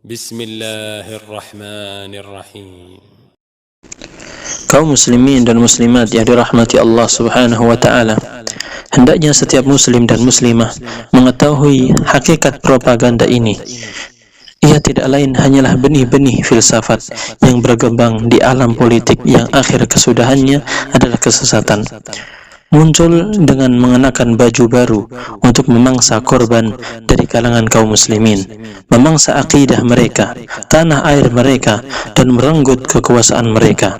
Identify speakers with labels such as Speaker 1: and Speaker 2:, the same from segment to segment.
Speaker 1: Bismillahirrahmanirrahim.
Speaker 2: Kaum muslimin dan muslimat yang dirahmati Allah Subhanahu wa taala, hendaknya setiap muslim dan muslimah mengetahui hakikat propaganda ini. Ia tidak lain hanyalah benih-benih filsafat yang berkembang di alam politik yang akhir kesudahannya adalah kesesatan. Muncul dengan mengenakan baju baru untuk memangsa korban dari kalangan kaum muslimin, memangsa akidah mereka, tanah air mereka, dan merenggut kekuasaan mereka.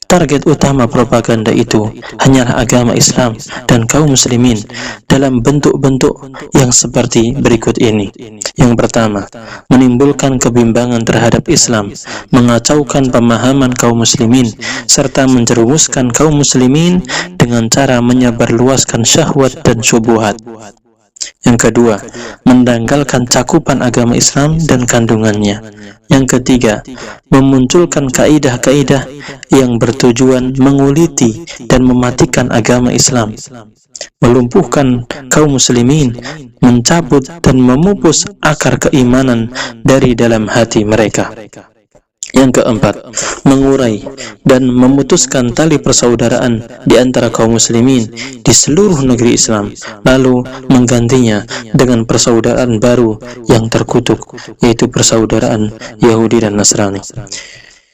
Speaker 2: Target utama propaganda itu hanyalah agama Islam dan kaum muslimin dalam bentuk-bentuk yang seperti berikut ini. Yang pertama, menimbulkan kebimbangan terhadap Islam, mengacaukan pemahaman kaum muslimin, serta menjerumuskan kaum muslimin dengan cara menyebarluaskan syahwat dan syubhat. Yang kedua, mendanggalkan cakupan agama Islam dan kandungannya. Yang ketiga, memunculkan kaidah-kaidah yang bertujuan menguliti dan mematikan agama Islam, melumpuhkan kaum muslimin, mencabut dan memupus akar keimanan dari dalam hati mereka. Yang keempat, mengurai dan memutuskan tali persaudaraan di antara kaum muslimin di seluruh negeri Islam, lalu menggantinya dengan persaudaraan baru yang terkutuk, yaitu persaudaraan Yahudi dan Nasrani.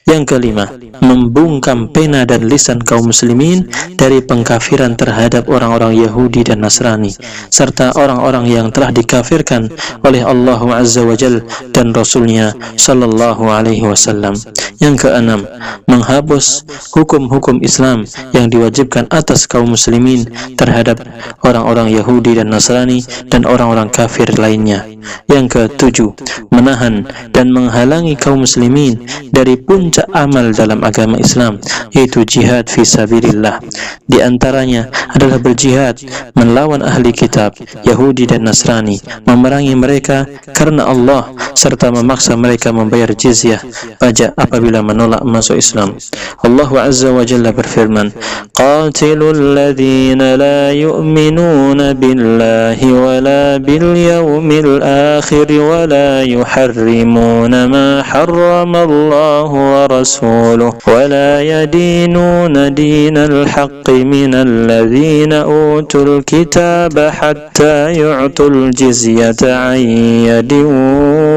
Speaker 2: Yang kelima, membungkam pena dan lisan kaum muslimin dari pengkafiran terhadap orang-orang Yahudi dan Nasrani, serta orang-orang yang telah dikafirkan oleh Allah Azza wa Jal dan Rasulnya Sallallahu Alaihi Wasallam. Yang keenam, menghapus hukum-hukum Islam yang diwajibkan atas kaum muslimin terhadap orang-orang Yahudi dan Nasrani dan orang-orang kafir lainnya. Yang ketujuh, menahan dan menghalangi kaum muslimin dari puncak amal dalam agama Islam, yaitu jihad fi sabilillah. Di antaranya adalah berjihad melawan ahli kitab Yahudi dan Nasrani, memerangi mereka karena Allah, serta memaksa mereka membayar jizyah, pajak, apabila menolak masuk Islam. Allah Azza wa Jalla berfirman, qatilul ladzina la yu'minuna billahi wa la bil yawmil akhir wa la yuharrimuna ma harrama Allah wa rasuluhu wa la yadinuna dinal haqqi minal ladzina utul kitaba hatta yu'tul jizyata an yadin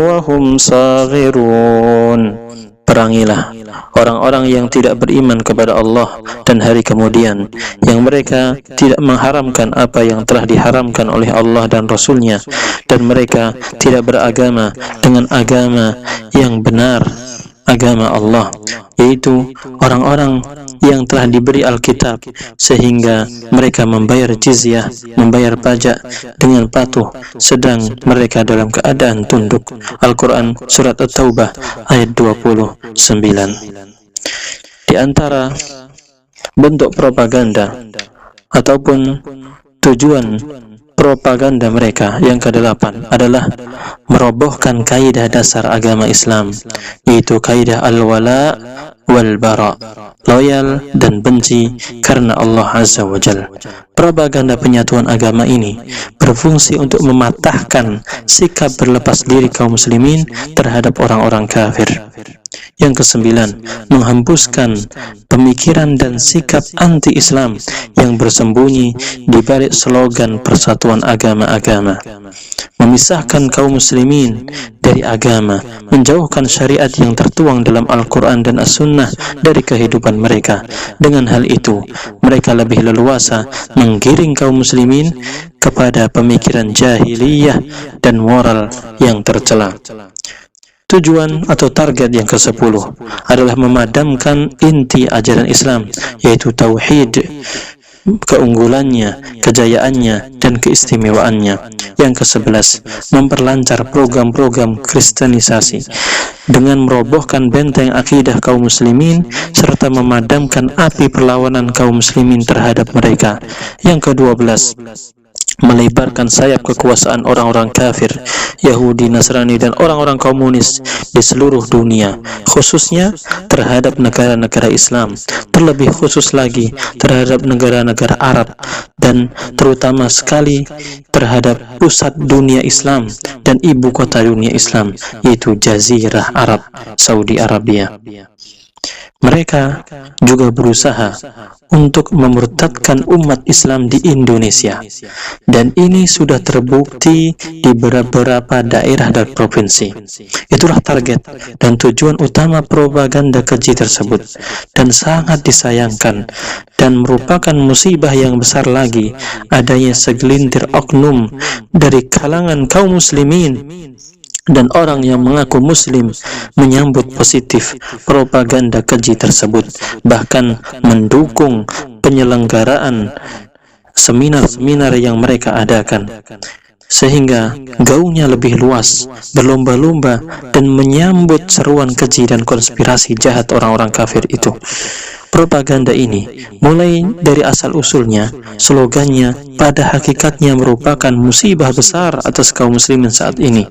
Speaker 2: wa hum saghirun. Perangilah orang-orang yang tidak beriman kepada Allah dan hari kemudian, yang mereka tidak mengharamkan apa yang telah diharamkan oleh Allah dan Rasulnya, dan mereka tidak beragama dengan agama yang benar, agama Allah, yaitu orang-orang yang telah diberi Alkitab, sehingga mereka membayar jizyah, membayar pajak dengan patuh, sedang mereka dalam keadaan tunduk. Al-Quran Surat At-Taubah ayat 29. Di antara bentuk propaganda ataupun tujuan propaganda mereka yang kedelapan adalah merobohkan kaidah dasar agama Islam, yaitu kaidah al-wala wal bara, loyal dan benci karena Allah Azza wa Jal. Propaganda penyatuan agama ini berfungsi untuk mematahkan sikap berlepas diri kaum muslimin terhadap orang-orang kafir. Yang kesembilan, menghembuskan pemikiran dan sikap anti-Islam yang bersembunyi di balik slogan persatuan agama-agama, memisahkan kaum muslimin dari agama, menjauhkan syariat yang tertuang dalam Al-Quran dan As-Sunnah dari kehidupan mereka. Dengan hal itu, mereka lebih leluasa menggiring kaum muslimin kepada pemikiran jahiliyah dan moral yang tercela. Tujuan atau target yang ke-10 adalah memadamkan inti ajaran Islam, yaitu tauhid, keunggulannya, kejayaannya, dan keistimewaannya. Yang ke-11, memperlancar program-program kristenisasi dengan merobohkan benteng akidah kaum muslimin serta memadamkan api perlawanan kaum muslimin terhadap mereka. Yang ke-12, melebarkan sayap kekuasaan orang-orang kafir, Yahudi, Nasrani, dan orang-orang komunis di seluruh dunia, khususnya terhadap negara-negara Islam, terlebih khusus lagi terhadap negara-negara Arab, dan terutama sekali terhadap pusat dunia Islam dan ibu kota dunia Islam, yaitu Jazirah Arab, Saudi Arabia. Mereka juga berusaha untuk memurtadkan umat Islam di Indonesia, dan ini sudah terbukti di beberapa daerah dan provinsi. Itulah target dan tujuan utama propaganda keji tersebut, dan sangat disayangkan dan merupakan musibah yang besar lagi adanya segelintir oknum dari kalangan kaum muslimin dan orang yang mengaku muslim menyambut positif propaganda keji tersebut, bahkan mendukung penyelenggaraan seminar-seminar yang mereka adakan, sehingga gaungnya lebih luas, berlomba-lomba, dan menyambut seruan keji dan konspirasi jahat orang-orang kafir itu. Propaganda ini mulai dari asal-usulnya, slogannya pada hakikatnya merupakan musibah besar atas kaum muslimin saat ini,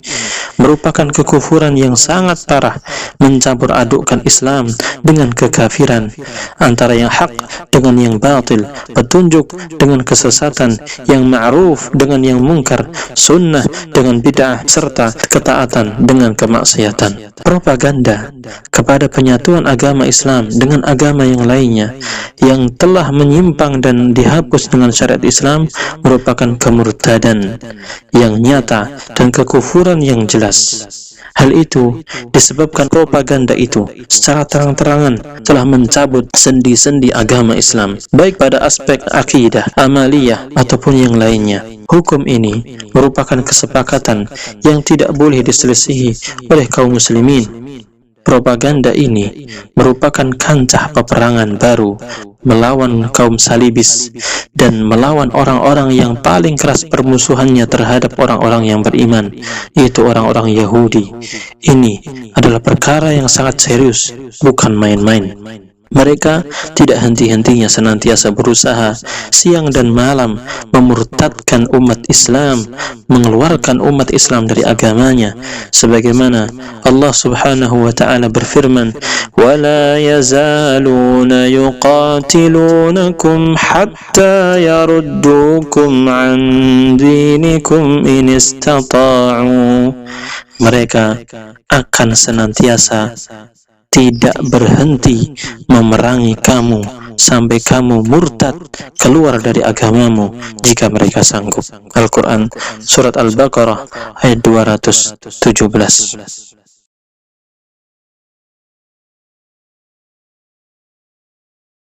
Speaker 2: merupakan kekufuran yang sangat parah, mencampur adukkan Islam dengan kekafiran, antara yang hak dengan yang batil, petunjuk dengan kesesatan, yang ma'ruf dengan yang mungkar, sunnah dengan bid'ah, serta ketaatan dengan kemaksiatan. Propaganda kepada penyatuan agama Islam dengan agama yang lainnya yang telah menyimpang dan dihapus dengan syariat Islam merupakan kemurtadan yang nyata dan kekufuran yang jelas. Hal itu disebabkan propaganda itu secara terang-terangan telah mencabut sendi-sendi agama Islam, baik pada aspek akidah, amaliyah, ataupun yang lainnya. Hukum ini merupakan kesepakatan yang tidak boleh diselisihi oleh kaum muslimin. Propaganda ini merupakan kancah peperangan baru melawan kaum salibis dan melawan orang-orang yang paling keras permusuhannya terhadap orang-orang yang beriman, yaitu orang-orang Yahudi. Ini adalah perkara yang sangat serius, bukan main-main. Mereka tidak henti-hentinya senantiasa berusaha siang dan malam memurtadkan umat Islam, mengeluarkan umat Islam dari agamanya, sebagaimana Allah Subhanahu wa ta'ala berfirman, وَلَا يَزَالُونَ يُقَاتِلُونَكُمْ حَتَّى يَرُدُّوكُمْ عَنْ دِينِكُمْ إِنِ اسْتَطَاعُوا. Mereka akan senantiasa tidak berhenti memerangi kamu sampai kamu murtad keluar dari agamamu jika mereka sanggup. Al-Quran Surat Al-Baqarah ayat 217.